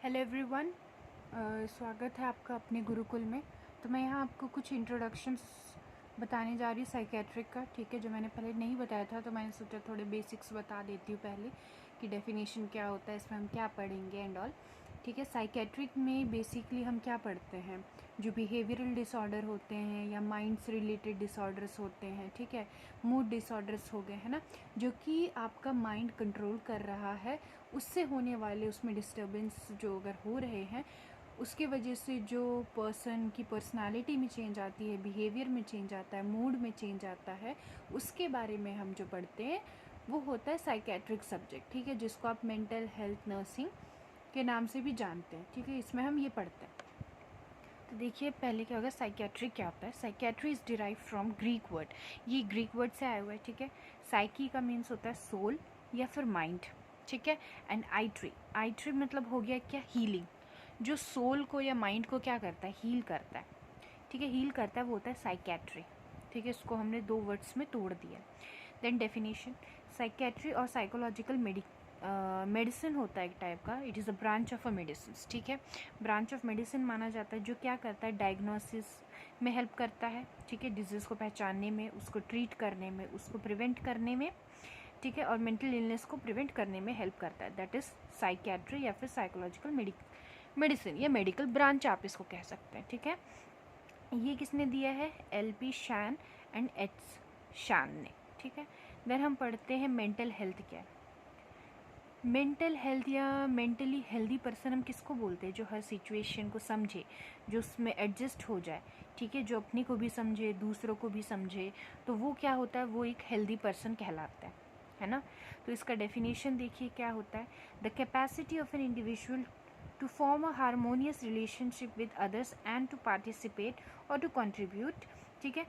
Hello everyone, स्वागत है आपका अपने गुरुकुल में। तो मैं यहाँ आपको कुछ इंट्रोडक्शंस बताने जा रही हूँ साइकेट्रिक का, ठीक है। जो मैंने पहले नहीं बताया था तो मैंने सोचा थोड़े बेसिक्स बता देती हूँ पहले कि डेफिनेशन क्या होता है, इसमें हम क्या पढ़ेंगे एंड ऑल, ठीक है। साइकेट्रिक में बेसिकली हम क्या पढ़ते हैं, जो बिहेवियरल डिसऑर्डर होते हैं या माइंड से रिलेटेड डिसऑर्डर्स होते हैं, ठीक है। मूड डिसऑर्डर्स हो गए, है ना, जो कि आपका माइंड कंट्रोल कर रहा है, उससे होने वाले उसमें डिस्टर्बेंस जो अगर हो रहे हैं उसके वजह से जो पर्सन की पर्सनालिटी में चेंज आती है, बिहेवियर में चेंज आता है, मूड में चेंज आता है, उसके बारे में हम जो पढ़ते हैं वो होता है साइकेट्रिक सब्जेक्ट, ठीक है, जिसको आप मेंटल हेल्थ नर्सिंग के नाम से भी जानते हैं, ठीक है। इसमें हम ये पढ़ते हैं। तो देखिए पहले क्या होगा, साइकेट्री क्या होता है। Psychiatry is derive from Greek word, ये ग्रीक वर्ड से आया हुआ है, ठीक है। साइकी का मीन्स होता है सोल या फिर माइंड, ठीक है। एंड आई ट्री मतलब हो गया क्या, हीलिंग। जो सोल को या माइंड को क्या करता है, हील करता है, ठीक है, हील करता है, वो होता है साइकेट्री, ठीक है। इसको हमने दो वर्ड्स में तोड़ दिया। देन डेफिनेशन, साइकेट्री और साइकोलॉजिकल मेडिसिन होता है एक टाइप का, it is a branch of a medicine, ठीक है। ब्रांच ऑफ मेडिसिन माना जाता है जो क्या करता है, डायग्नोसिस में हेल्प करता है, ठीक है, डिजीज़ को पहचानने में, उसको ट्रीट करने में, उसको प्रिवेंट करने में, ठीक है, और मेंटल इलनेस को प्रिवेंट करने में हेल्प करता है। दैट इज़ साइकेट्री या फिर साइकोलॉजिकल मेडिसिन या मेडिकल ब्रांच आप इसको कह सकते हैं, ठीक है। ये किसने दिया है, LP शैन एंड एच शैन ने, ठीक है। देन हम पढ़ते हैं मेंटल हेल्थ क्या है। मेंटल हेल्थ या मेंटली हेल्दी पर्सन हम किसको बोलते हैं, जो हर सिचुएशन को समझे, जो उसमें एडजस्ट हो जाए, ठीक है, जो अपने को भी समझे दूसरों को भी समझे, तो वो क्या होता है, वो एक हेल्दी पर्सन कहलाता है ना। तो इसका डेफिनेशन देखिए क्या होता है, the capacity of an individual to form a harmonious relationship with others and to participate और टू कंट्रीब्यूट, ठीक है।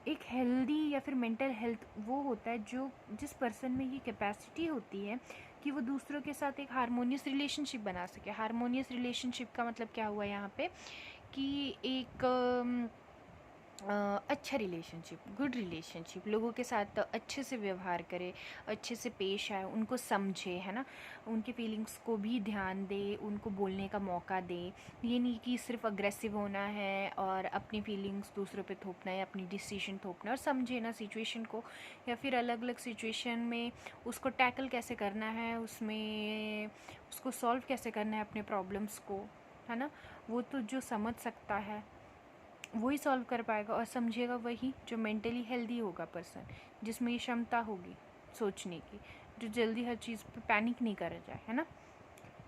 एक हेल्दी या फिर मेंटल हेल्थ वो होता है जो जिस पर्सन में ये कैपेसिटी होती है कि वो दूसरों के साथ एक हारमोनियस रिलेशनशिप बना सके। हारमोनियस रिलेशनशिप का मतलब क्या हुआ यहाँ पे, कि एक अच्छा रिलेशनशिप, गुड रिलेशनशिप, लोगों के साथ अच्छे से व्यवहार करे, अच्छे से पेश आए, उनको समझे, है ना, उनके फीलिंग्स को भी ध्यान दे, उनको बोलने का मौका दे। ये नहीं कि सिर्फ अग्रेसिव होना है और अपनी फीलिंग्स दूसरों पे थोपना है, अपनी डिसीजन थोपना है, और समझे ना सिचुएशन को, या फिर अलग अलग सिचुएशन में उसको टैकल कैसे करना है, उसमें उसको सॉल्व कैसे करना है अपने प्रॉब्लम्स को, है ना। वो तो जो समझ सकता है वही सॉल्व कर पाएगा, और समझेगा वही जो मेंटली हेल्दी होगा पर्सन, जिसमें ये क्षमता होगी सोचने की, जो जल्दी हर चीज़ पे पैनिक नहीं करा जाए, है ना।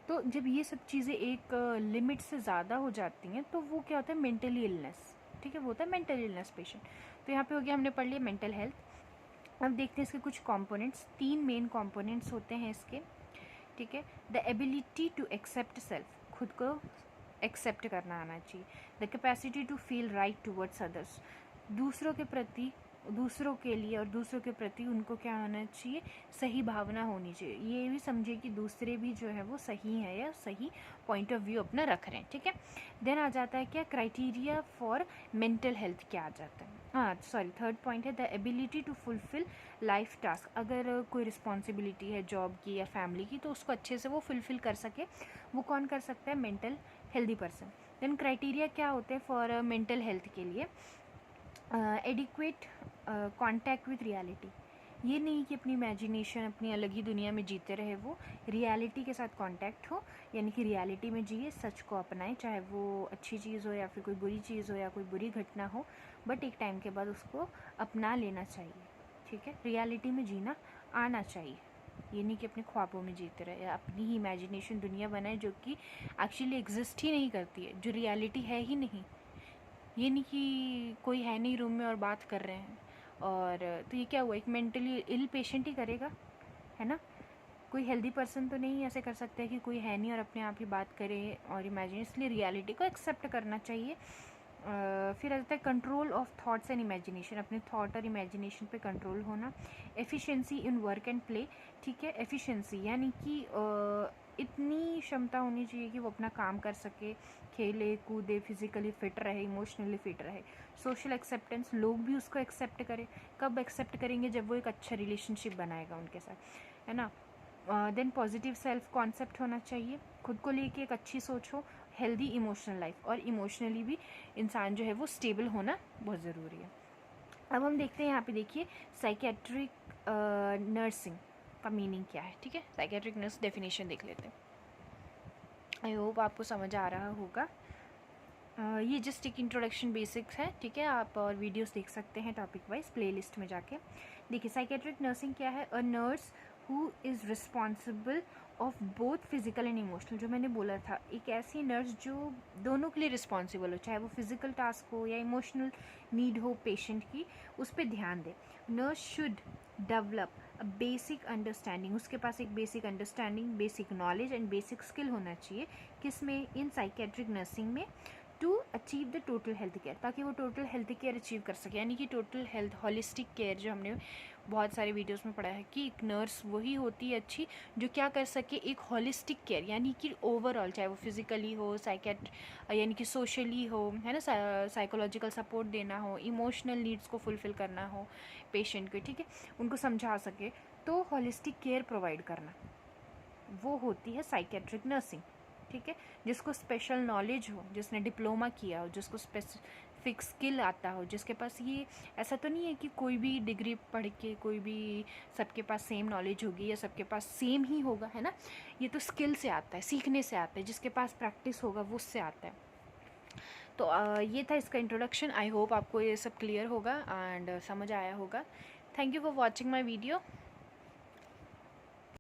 तो जब ये सब चीज़ें एक लिमिट से ज़्यादा हो जाती हैं तो वो क्या होता है, मेंटली इलनेस, ठीक है, वो होता है मेंटल इलनेस पेशेंट। तो यहाँ पे हो गया, हमने पढ़ लिया मेंटल हेल्थ। अब देखते हैं इसके कुछ कंपोनेंट्स। 3 मेन कंपोनेंट्स होते हैं इसके, ठीक है। The ability to accept self, खुद को एक्सेप्ट करना आना चाहिए। The capacity to feel right towards others, दूसरों के प्रति, दूसरों के लिए और दूसरों के प्रति उनको क्या होना चाहिए, सही भावना होनी चाहिए। ये भी समझे कि दूसरे भी जो है वो सही है या सही पॉइंट ऑफ व्यू अपना रख रहे हैं, ठीक है। देन आ जाता है क्या, क्राइटेरिया फॉर मेंटल हेल्थ क्या आ जाता है, हाँ सॉरी, थर्ड पॉइंट है the ability to fulfil life task. अगर कोई रिस्पॉन्सिबिलिटी है जॉब की या फैमिली की, तो उसको अच्छे से वो फुलफिल कर सके, वो कौन कर सकता है, mental healthy person. Then criteria क्या होते हैं फॉर मेंटल हेल्थ के लिए, एडिक्वेट कांटेक्ट विथ रियलिटी, ये नहीं कि अपनी इमेजिनेशन, अपनी अलग ही दुनिया में जीते रहे, वो रियलिटी के साथ कांटेक्ट हो, यानी कि रियलिटी में जिए, सच को अपनाए, चाहे वो अच्छी चीज़ हो या फिर कोई बुरी चीज़ हो या कोई बुरी घटना हो, बट एक टाइम के बाद उसको अपना लेना चाहिए, ठीक है। रियलिटी में जीना आना चाहिए, ये नहीं कि अपने ख्वाबों में जीते रहे, अपनी ही इमेजिनेशन दुनिया बनाए जो कि एक्चुअली एग्जिस्ट ही नहीं करती है, जो रियलिटी है ही नहीं। ये नहीं कि कोई है नहीं रूम में और बात कर रहे हैं, और तो ये क्या हुआ, एक मेंटली इल पेशेंट ही करेगा, है ना। कोई हेल्दी पर्सन तो नहीं ऐसे कर सकता है कि कोई है नहीं और अपने आप ही बात करे और इमेजिन, इसलिए रियलिटी को एक्सेप्ट करना चाहिए। फिर आ जाता है control of thoughts and imagination, अपने थॉट और इमेजिनेशन पे कंट्रोल होना। Efficiency in work and play, ठीक है, एफिशिएंसी यानी कि इतनी क्षमता होनी चाहिए कि वो अपना काम कर सके, खेले कूदे, फिजिकली फिट रहे, इमोशनली फिट रहे। सोशल एक्सेप्टेंस, लोग भी उसको एक्सेप्ट करें। कब एक्सेप्ट करेंगे, जब वो एक अच्छा रिलेशनशिप बनाएगा उनके साथ, है ना। देन पॉजिटिव सेल्फ कॉन्सेप्ट होना चाहिए, खुद को लेके एक अच्छी सोच हो, हेल्दी इमोशनल लाइफ, और इमोशनली भी इंसान जो है वो स्टेबल होना बहुत ज़रूरी है। अब हम देखते हैं यहाँ पे, देखिए साइकेट्रिक नर्सिंग का मीनिंग क्या है। ठीक है, साइकेट्रिक नर्स डेफिनेशन देख लेते हैं। आई होप आपको समझ आ रहा होगा। ये जस्ट एक इंट्रोडक्शन बेसिक्स है। ठीक है, आप और वीडियोस देख सकते हैं टॉपिक वाइज प्लेलिस्ट में जाके। देखिए साइकेट्रिक नर्सिंग क्या है, a nurse who is responsible of both physical and emotional. जो मैंने बोला था, एक ऐसी नर्स जो दोनों के लिए रिस्पॉन्सिबल हो, चाहे वो फिजिकल टास्क हो या इमोशनल नीड हो पेशेंट की, उस पर ध्यान दे। Nurse should develop a basic understanding, उसके पास एक basic understanding, basic knowledge and basic skill होना चाहिए। किस में? इन साइकेट्रिक नर्सिंग में, to achieve the total health care, ताकि वो टोटल हेल्थ केयर अचीव कर सके। यानी कि टोटल हेल्थ हॉलिस्टिक केयर, जो हमने बहुत सारे वीडियोस में पढ़ा है कि एक नर्स वही होती है अच्छी जो क्या कर सके, एक हॉलिस्टिक केयर, यानी कि ओवरऑल, चाहे वो फिजिकली हो, यानी कि सोशली हो, है ना, साइकोलॉजिकल सपोर्ट देना हो, इमोशनल नीड्स को फुलफिल करना हो पेशेंट को, ठीक है, उनको समझा सके, तो हॉलिस्टिक केयर प्रोवाइड करना, वो होती है साइकेट्रिक नर्सिंग। ठीक है, जिसको स्पेशल नॉलेज हो, जिसने डिप्लोमा किया हो, जिसको स्पेसिफिक स्किल आता हो, जिसके पास ये, ऐसा तो नहीं है कि कोई भी डिग्री पढ़ के कोई भी सबके पास सेम नॉलेज होगी या सबके पास सेम ही होगा, है ना। ये तो स्किल से आता है, सीखने से आता है, जिसके पास प्रैक्टिस होगा वो उससे आता है। तो ये था इसका इंट्रोडक्शन। आई होप आपको ये सब क्लियर होगा एंड समझ आया होगा। Thank you for watching my video.